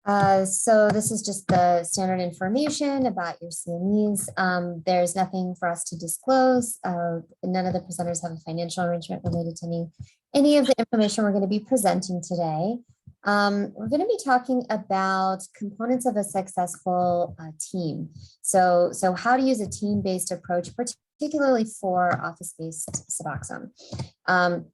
So this is just the standard information about your CMEs. There's nothing for us to disclose. None of the presenters have a financial arrangement related to any of the information we're going to be presenting today. We're going to be talking about components of a successful team. So how to use a team-based approach, particularly for office-based Suboxone. I'm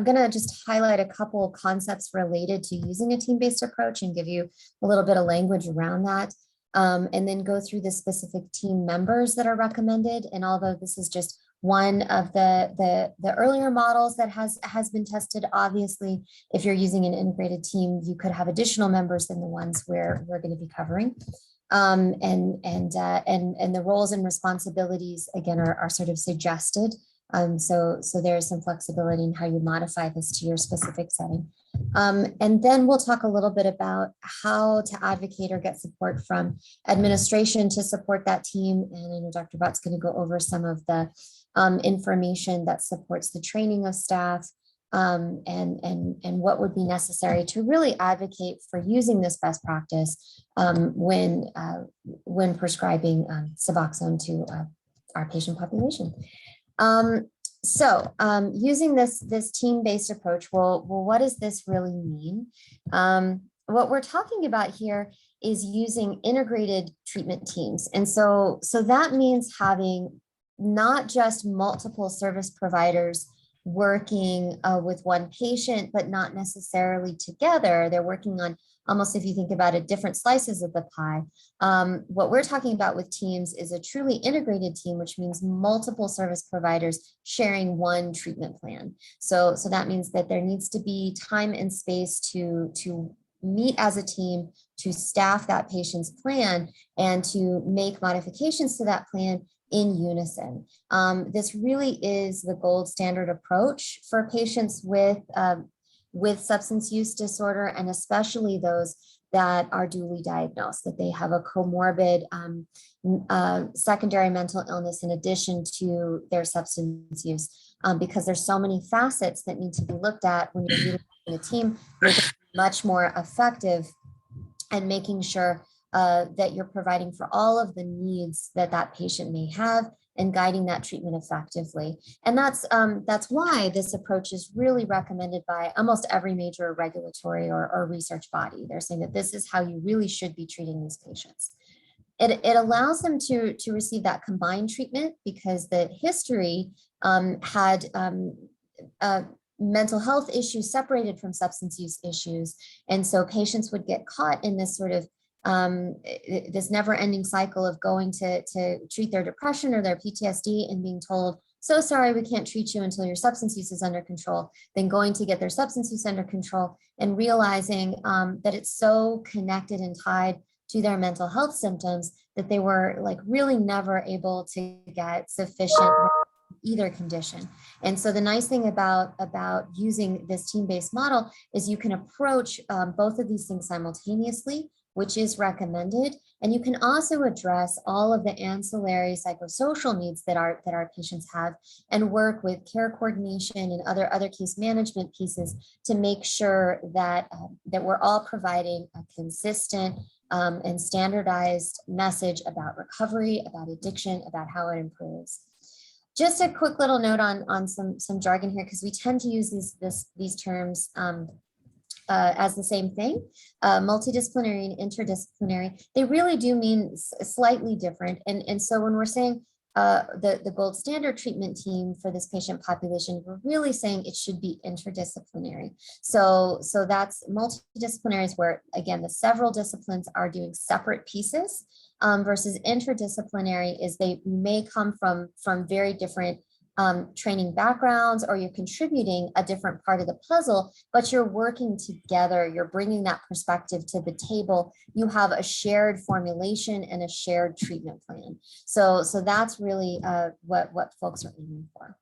going to just highlight a couple of concepts related to using a team-based approach and give you a little bit of language around that, and then go through the specific team members that are recommended. And although this is just one of the earlier models that has been tested, obviously, if you're using an integrated team, you could have additional members than the ones we're going to be covering. And the roles and responsibilities, again, are sort of suggested. So there's some flexibility in how you modify this to your specific setting. And then we'll talk a little bit about how to advocate or get support from administration to support that team. And I know Dr. Bott's going to go over some of the information that supports the training of staff, and what would be necessary to really advocate for using this best practice when prescribing Suboxone to our patient population. Using this team-based approach, well, what does this really mean? What we're talking about here is using integrated treatment teams. And so that means having not just multiple service providers working with one patient, but not necessarily together. They're working on almost, if you think about it, different slices of the pie. What we're talking about with teams is a truly integrated team, which means multiple service providers sharing one treatment plan. So that means that there needs to be time and space to meet as a team, to staff that patient's plan, and to make modifications to that plan in unison. This really is the gold standard approach for patients with substance use disorder, and especially those that are duly diagnosed, that they have a comorbid secondary mental illness in addition to their substance use, because there's so many facets that need to be looked at when you're utilizing a team, making it much more effective and making sure that you're providing for all of the needs that patient may have and guiding that treatment effectively. And that's why this approach is really recommended by almost every major regulatory or research body. They're saying that this is how you really should be treating these patients. It allows them to receive that combined treatment because the history had mental health issues separated from substance use issues. And so patients would get caught in this sort of this never-ending cycle of going to treat their depression or their PTSD and being told, so sorry, we can't treat you until your substance use is under control, then going to get their substance use under control and realizing that it's so connected and tied to their mental health symptoms that they were like really never able to get sufficient either condition. And so the nice thing about using this team-based model is you can approach both of these things simultaneously, which is recommended. And you can also address all of the ancillary psychosocial needs that our patients have and work with care coordination and other case management pieces to make sure that we're all providing a consistent and standardized message about recovery, about addiction, about how it improves. Just a quick little note on some jargon here, because we tend to use these terms as the same thing. Multidisciplinary and interdisciplinary, they really do mean slightly different. And so when we're saying the gold standard treatment team for this patient population, we're really saying it should be interdisciplinary. So that's multidisciplinary is where, again, the several disciplines are doing separate pieces, versus interdisciplinary is they may come from very different training backgrounds, or you're contributing a different part of the puzzle, but you're working together, you're bringing that perspective to the table, you have a shared formulation and a shared treatment plan. So that's really what folks are aiming for.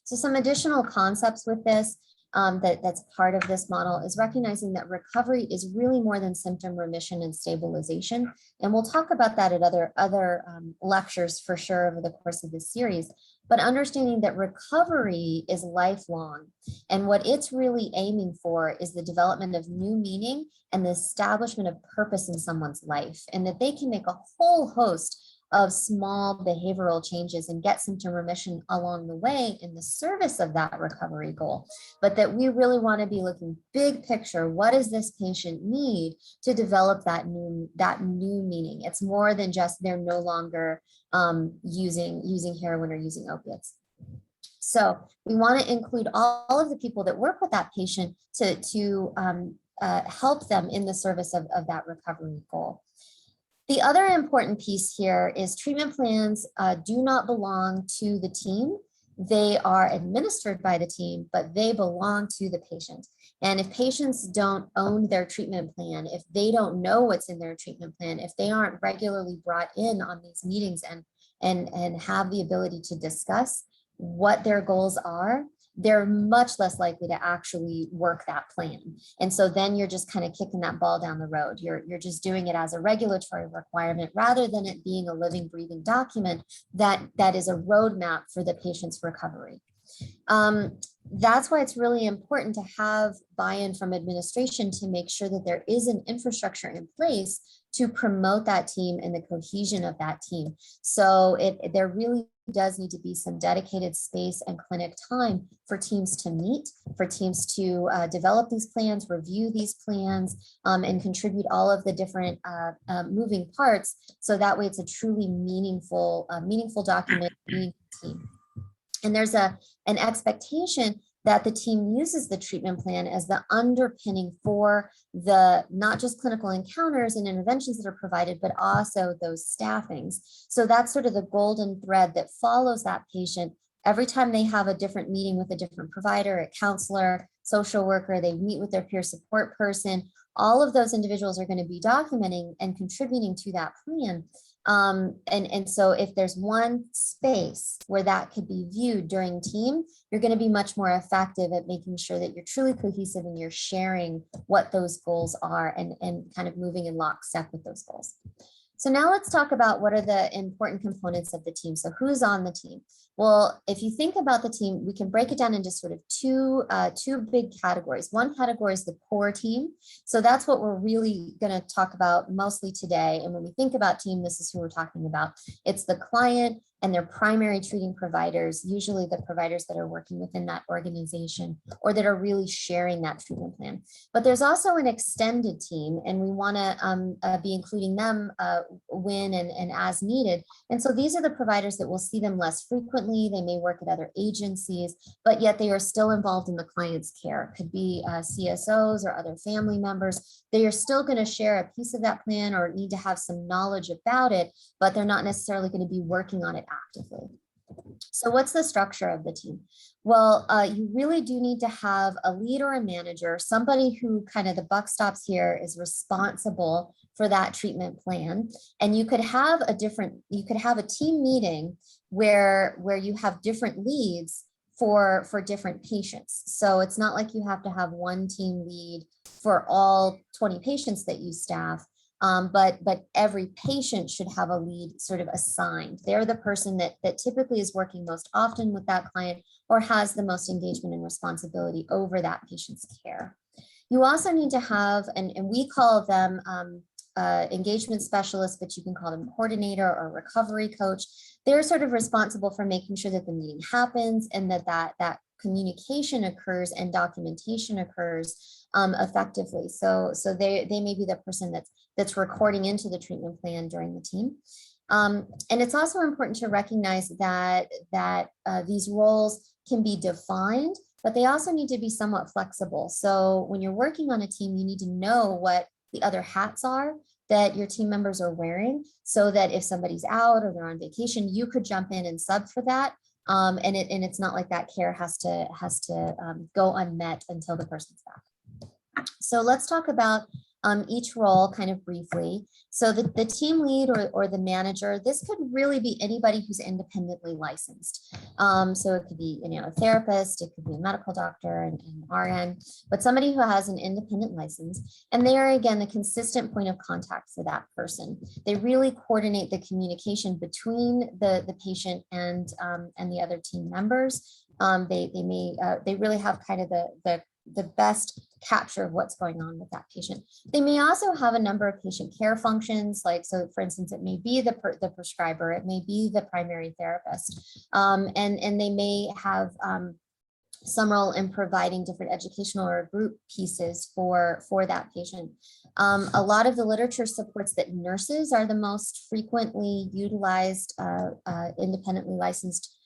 So some additional concepts with this that's part of this model is recognizing that recovery is really more than symptom remission and stabilization. And we'll talk about that at other lectures for sure over the course of this series. but understanding that recovery is lifelong. And what it's really aiming for is the development of new meaning and the establishment of purpose in someone's life, and that they can make a whole host of small behavioral changes and get symptom remission along the way in the service of that recovery goal. But that we really want to be looking big picture. What does this patient need to develop that new meaning? It's more than just they're no longer using heroin or using opiates. So we want to include all of the people that work with that patient to help them in the service of that recovery goal. The other important piece here is treatment plans do not belong to the team. They are administered by the team, but they belong to the patient. And if patients don't own their treatment plan, if they don't know what's in their treatment plan, if they aren't regularly brought in on these meetings and have the ability to discuss what their goals are, they're much less likely to actually work that plan. And so then you're just kind of kicking that ball down the road. You're just doing it as a regulatory requirement rather than it being a living, breathing document that is a roadmap for the patient's recovery. That's why it's really important to have buy-in from administration to make sure that there is an infrastructure in place to promote that team and the cohesion of that team. So there really does need to be some dedicated space and clinic time for teams to meet, for teams to develop these plans, review these plans, and contribute all of the different moving parts. So that way it's a truly meaningful document, meaningful team. And there's an expectation that the team uses the treatment plan as the underpinning for the not just clinical encounters and interventions that are provided, but also those staffings. So that's sort of the golden thread that follows that patient every time they have a different meeting with a different provider, a counselor, social worker, they meet with their peer support person. All of those individuals are going to be documenting and contributing to that plan. And so if there's one space where that could be viewed during team, you're going to be much more effective at making sure that you're truly cohesive and you're sharing what those goals are and kind of moving in lockstep with those goals. So now let's talk about what are the important components of the team. So who's on the team? Well, if you think about the team, we can break it down into sort of two big categories. One category is the core team. So that's what we're really going to talk about mostly today. And when we think about team, this is who we're talking about. It's the client and their primary treating providers, usually the providers that are working within that organization or that are really sharing that treatment plan. But there's also an extended team, and we want to be including them when and as needed. And so these are the providers that will see them less frequently. They may work at other agencies, but yet they are still involved in the client's care. It could be CSOs or other family members. They are still going to share a piece of that plan or need to have some knowledge about it, but they're not necessarily going to be working on it actively. So what's the structure of the team? Well, you really do need to have a lead or a manager, somebody who kind of the buck stops here is responsible for that treatment plan. And you could have a team meeting where you have different leads for different patients. So it's not like you have to have one team lead for all 20 patients that you staff. But every patient should have a lead sort of assigned. They're the person that typically is working most often with that client or has the most engagement and responsibility over that patient's care. You also need to have, and we call them engagement specialists, but you can call them coordinator or recovery coach. They're sort of responsible for making sure that the meeting happens and that communication occurs and documentation occurs effectively. So they may be the person that's recording into the treatment plan during the team. And it's also important to recognize that these roles can be defined, but they also need to be somewhat flexible. So when you're working on a team, you need to know what the other hats are that your team members are wearing, so that if somebody's out or they're on vacation, you could jump in and sub for that. And it's not like that care has to go unmet until the person's back. So let's talk about each role kind of briefly. So the team lead or the manager, this could really be anybody who's independently licensed. So it could be, a therapist, it could be a medical doctor and RN, but somebody who has an independent license. And they are, again, the consistent point of contact for that person. They really coordinate the communication between the patient and the other team members. They really have kind of the best capture of what's going on with that patient. They may also have a number of patient care functions, like, so for instance, it may be the prescriber, it may be the primary therapist, and they may have some role in providing different educational or group pieces for that patient. A lot of the literature supports that nurses are the most frequently utilized independently licensed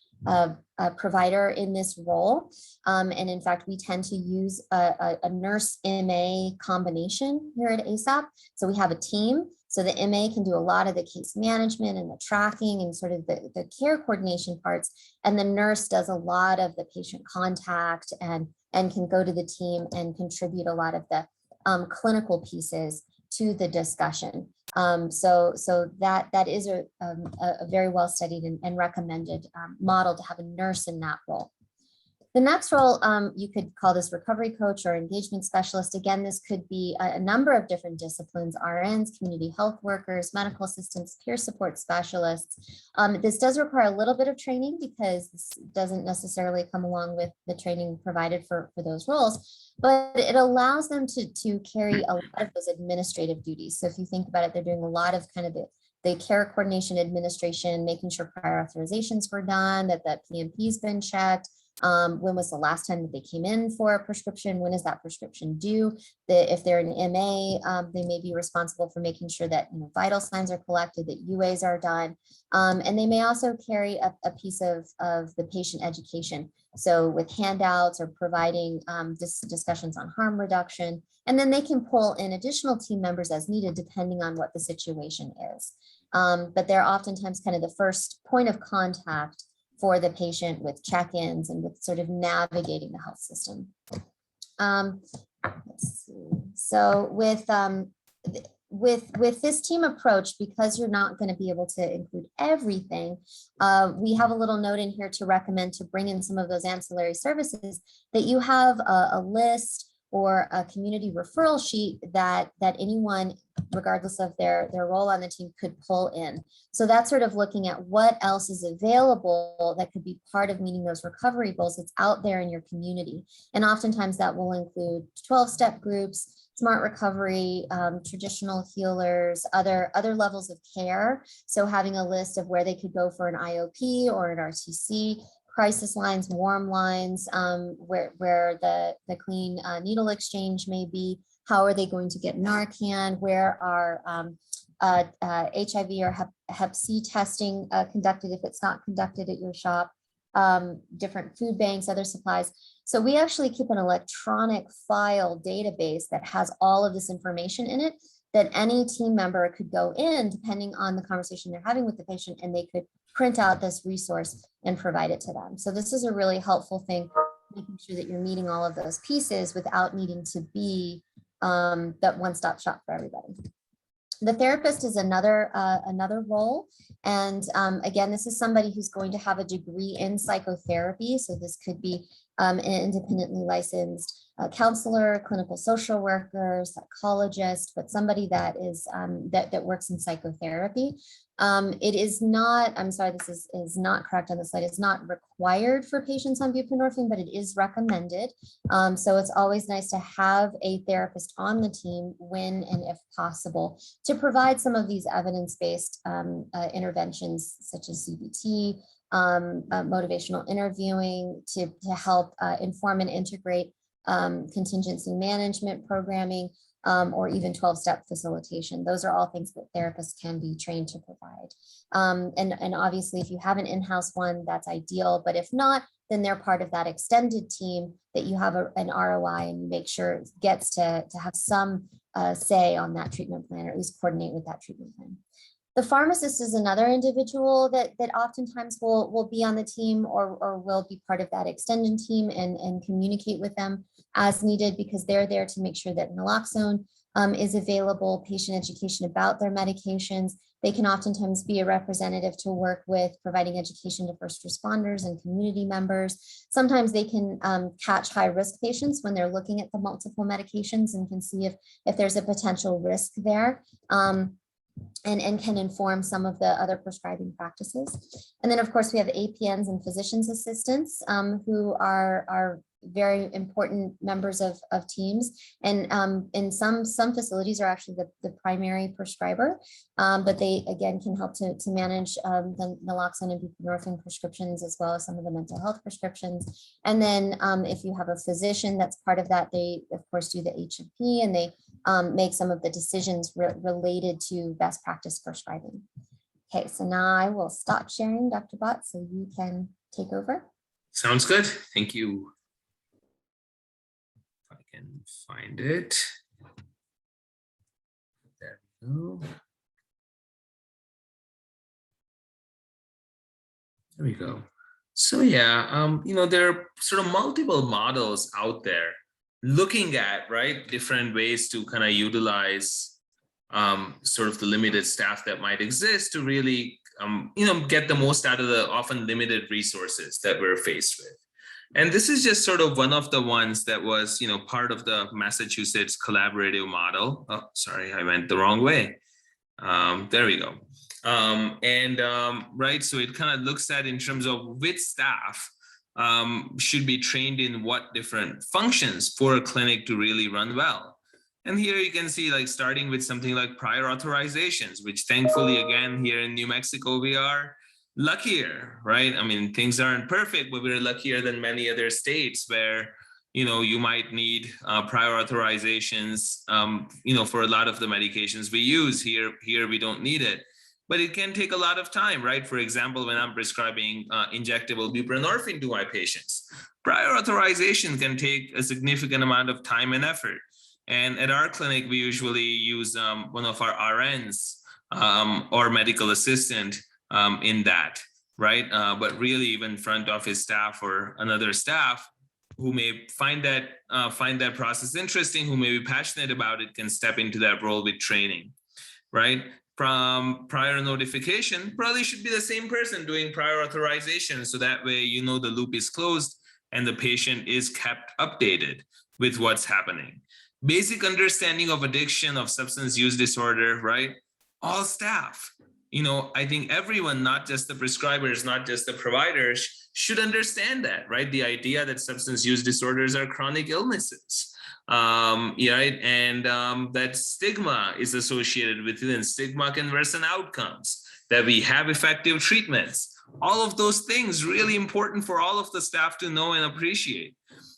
provider in this role. And in fact, we tend to use a nurse MA combination here at ASAP. So we have a team. So the MA can do a lot of the case management and the tracking and sort of the care coordination parts. And the nurse does a lot of the patient contact and can go to the team and contribute a lot of the clinical pieces to the discussion. So that is a very well studied and recommended model to have a nurse in that role. The next role, you could call this recovery coach or engagement specialist. Again, this could be a number of different disciplines: RNs, community health workers, medical assistants, peer support specialists. This does require a little bit of training because this doesn't necessarily come along with the training provided for those roles, but it allows them to carry a lot of those administrative duties. So if you think about it, they're doing a lot of kind of the care coordination administration, making sure prior authorizations were done, that the PMP's been checked. When was the last time that they came in for a prescription? When is that prescription due? If they're an MA, they may be responsible for making sure that vital signs are collected, that UAs are done. And they may also carry a piece of the patient education. So with handouts or providing discussions on harm reduction. And then they can pull in additional team members as needed, depending on what the situation is. But they're oftentimes kind of the first point of contact for the patient with check-ins and with sort of navigating the health system. Let's see. So with this team approach, because you're not going to be able to include everything, we have a little note in here to recommend to bring in some of those ancillary services, that you have a list or a community referral sheet that anyone, regardless of their role on the team, could pull in. So that's sort of looking at what else is available that could be part of meeting those recovery goals that's out there in your community. And oftentimes that will include 12-step groups, smart recovery, traditional healers, other levels of care. So having a list of where they could go for an IOP or an RTC, crisis lines, warm lines, where the clean needle exchange may be. How are they going to get Narcan? Where are HIV or Hep C testing conducted if it's not conducted at your shop? Different food banks, other supplies. So we actually keep an electronic file database that has all of this information in it, that any team member could go in, depending on the conversation they're having with the patient, and they could print out this resource and provide it to them. So this is a really helpful thing, making sure that you're meeting all of those pieces without needing to be that one-stop shop for everybody. The therapist is another role. And again, this is somebody who's going to have a degree in psychotherapy. So this could be an independently licensed counselor, clinical social worker, psychologist, but somebody that is that works in psychotherapy. It is not, I'm sorry, this is not correct on the slide. It's not required for patients on buprenorphine, but it is recommended. So it's always nice to have a therapist on the team when and if possible to provide some of these evidence-based interventions such as CBT, motivational interviewing to help inform and integrate contingency management programming, or even 12-step facilitation. Those are all things that therapists can be trained to provide. And obviously, if you have an in-house one, that's ideal. But if not, then they're part of that extended team that you have an ROI and you make sure it gets to have some say on that treatment plan, or at least coordinate with that treatment plan. The pharmacist is another individual that oftentimes will be on the team or will be part of that extended team and communicate with them as needed, because they're there to make sure that naloxone is available, patient education about their medications. They can oftentimes be a representative to work with providing education to first responders and community members. Sometimes they can catch high-risk patients when they're looking at the multiple medications and can see if there's a potential risk there. And can inform some of the other prescribing practices. And then, of course, we have APNs and physician's assistants who are very important members of teams. And in some facilities are actually the primary prescriber, but they, again, can help to manage the naloxone and buprenorphine prescriptions, as well as some of the mental health prescriptions. And then if you have a physician that's part of that, they, of course, do the H&P, and they make some of the decisions related to best practice prescribing. Okay, so now I will stop sharing, Dr. Bott, so you can take over. Sounds good. Thank you. If I can find it. There we go. There we go. So yeah, there are sort of multiple models out there looking at, right, different ways to kind of utilize sort of the limited staff that might exist to really, get the most out of the often limited resources that we're faced with. And this is just sort of one of the ones that was, part of the Massachusetts collaborative model. Oh, sorry, I went the wrong way. There we go. Right, so it kind of looks at in terms of which staff should be trained in what different functions for a clinic to really run well. And here you can see, like, starting with something like prior authorizations, which thankfully, again, here in New Mexico, we are luckier, right? I mean, things aren't perfect, but we're luckier than many other states where, you might need prior authorizations, for a lot of the medications we use. Here we don't need it. But it can take a lot of time, right? For example, when I'm prescribing injectable buprenorphine to my patients, prior authorization can take a significant amount of time and effort. And at our clinic, we usually use one of our RNs or medical assistant in that, right? But really, even front office staff or another staff who may find that process interesting, who may be passionate about it, can step into that role with training, right? From prior notification, probably should be the same person doing prior authorization. So that way, the loop is closed and the patient is kept updated with what's happening. Basic understanding of addiction, of substance use disorder, right? All staff, I think everyone, not just the prescribers, not just the providers, should understand that, right? The idea that substance use disorders are chronic illnesses. Right? And that stigma is associated with it, and stigma can worsen outcomes, that we have effective treatments. All of those things really important for all of the staff to know and appreciate.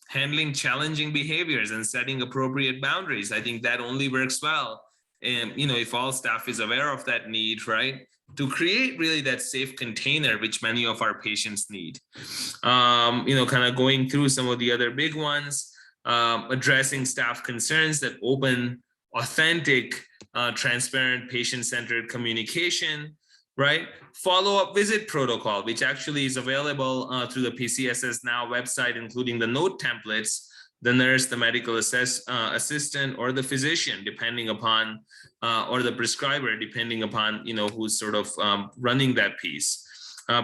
Handling challenging behaviors and setting appropriate boundaries. I think that only works well, and if all staff is aware of that need, right? To create really that safe container, which many of our patients need. Kind of going through some of the other big ones. Addressing staff concerns that open, authentic, transparent, patient-centered communication, right? Follow-up visit protocol, which actually is available through the PCSS Now website, including the note templates, the nurse, the medical assistant, or the physician, depending upon, or the prescriber, depending upon, who's sort of running that piece.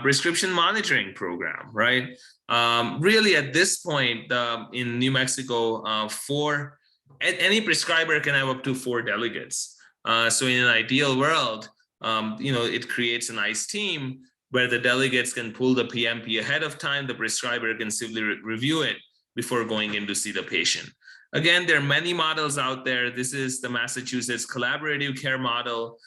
Prescription monitoring program, right? Really, at this point in New Mexico, any prescriber can have up to 4 delegates. So in an ideal world, it creates a nice team where the delegates can pull the PMP ahead of time. The prescriber can simply review it before going in to see the patient. Again, there are many models out there. This is the Massachusetts collaborative care model,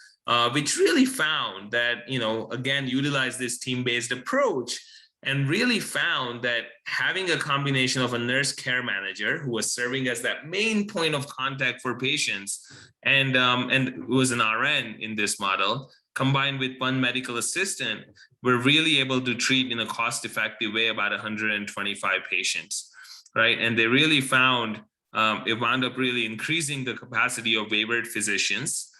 which really found that, again, utilize this team-based approach, and really found that having a combination of a nurse care manager who was serving as that main point of contact for patients, and was an RN in this model, combined with one medical assistant, we're really able to treat in a cost-effective way about 125 patients, right? And they really found it wound up really increasing the capacity of waivered physicians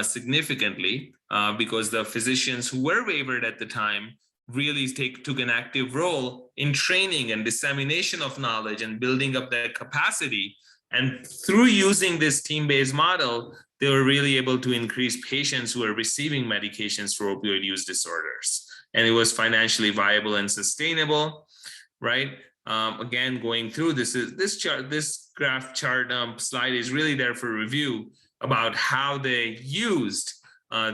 significantly, because the physicians who were waivered at the time really took an active role in training and dissemination of knowledge and building up their capacity And through using this team-based model, they were really able to increase patients who are receiving medications for opioid use disorders. And it was financially viable and sustainable, right? Again, going through this graph chart slide is really there for review about how they used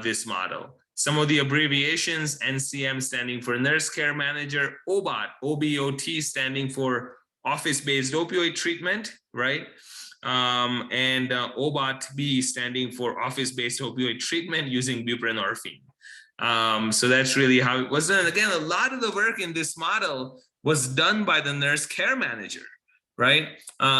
this model. Some of the abbreviations: NCM standing for Nurse Care Manager, OBOT, OBOT standing for Office-Based Opioid Treatment, right? And OBOT-B standing for Office-Based Opioid Treatment using buprenorphine. So that's really how it was done. Again, a lot of the work in this model was done by the nurse care manager, right?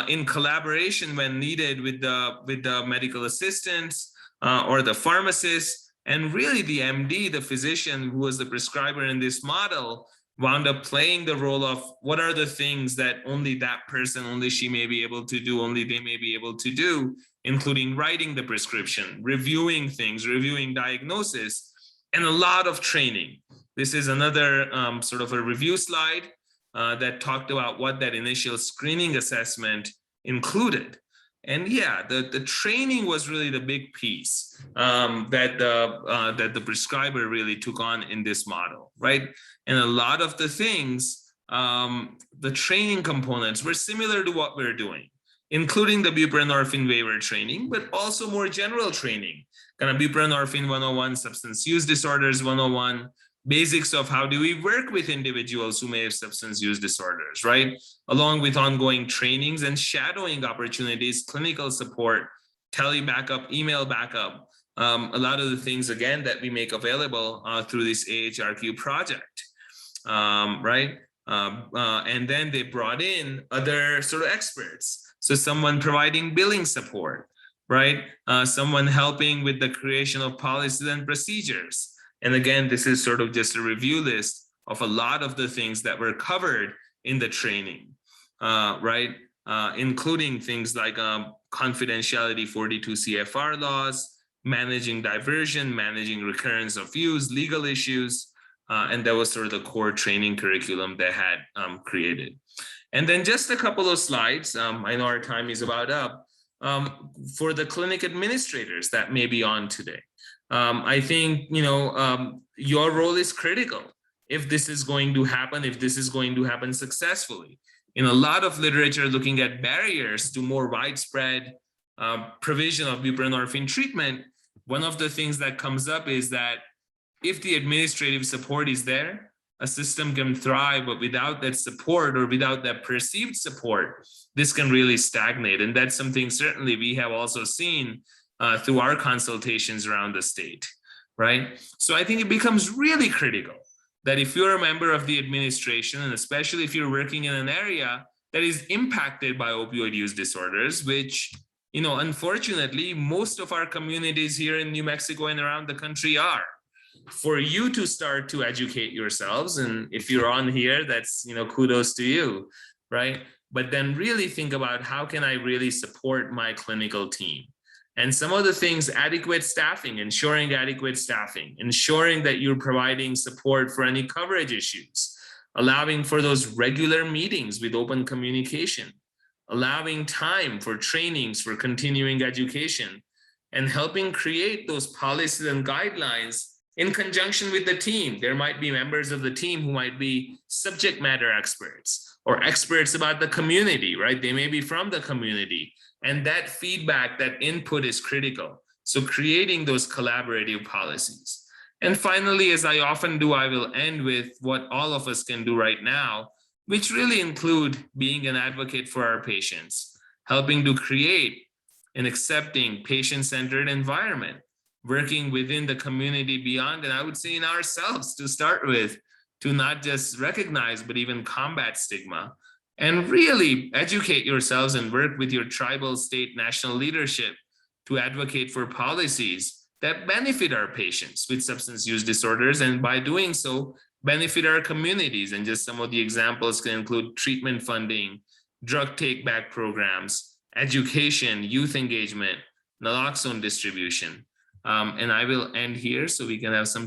In collaboration when needed with the medical assistants or the pharmacist, and really the MD, the physician who was the prescriber in this model, wound up playing the role of what are the things that only that person, only she may be able to do, only they may be able to do, including writing the prescription, reviewing things, reviewing diagnosis, and a lot of training. This is another sort of a review slide that talked about what that initial screening assessment included. And yeah, the training was really the big piece that the prescriber really took on in this model, right? And a lot of the things, the training components were similar to what we're doing, including the buprenorphine waiver training, but also more general training, kind of buprenorphine 101, substance use disorders 101, basics of how do we work with individuals who may have substance use disorders, right? Along with ongoing trainings and shadowing opportunities, clinical support, tele backup, email backup, a lot of the things, again, that we make available through this AHRQ project, right? And then they brought in other sort of experts. So someone providing billing support, right? Someone helping with the creation of policies and procedures. And again, this is sort of just a review list of a lot of the things that were covered in the training, right? Including things like confidentiality 42 CFR laws, managing diversion, managing recurrence of use, legal issues, and that was sort of the core training curriculum they had created. And then just a couple of slides, I know our time is about up, for the clinic administrators that may be on today. I think, your role is critical if this is going to happen, if this is going to happen successfully. In a lot of literature looking at barriers to more widespread provision of buprenorphine treatment, one of the things that comes up is that if the administrative support is there, a system can thrive, but without that support or without that perceived support, this can really stagnate. And that's something certainly we have also seen through our consultations around the state, right? So I think it becomes really critical that if you're a member of the administration, and especially if you're working in an area that is impacted by opioid use disorders, which, unfortunately, most of our communities here in New Mexico and around the country are, for you to start to educate yourselves. And if you're on here, that's, kudos to you, right? But then really think about how can I really support my clinical team? And some of the things, adequate staffing, ensuring adequate staffing, ensuring that you're providing support for any coverage issues, allowing for those regular meetings with open communication, allowing time for trainings, for continuing education, and helping create those policies and guidelines in conjunction with the team. There might be members of the team who might be subject matter experts or experts about the community, right? They may be from the community. And that feedback, that input is critical. So creating those collaborative policies. And finally, as I often do, I will end with what all of us can do right now, which really include being an advocate for our patients, helping to create an accepting, patient-centered environment, working within the community beyond, and I would say in ourselves to start with, to not just recognize, but even combat stigma, and really educate yourselves and work with your tribal, state, national leadership to advocate for policies that benefit our patients with substance use disorders, and by doing so, benefit our communities. And just some of the examples can include treatment funding, drug take-back programs, education, youth engagement, naloxone distribution. And I will end here so we can have some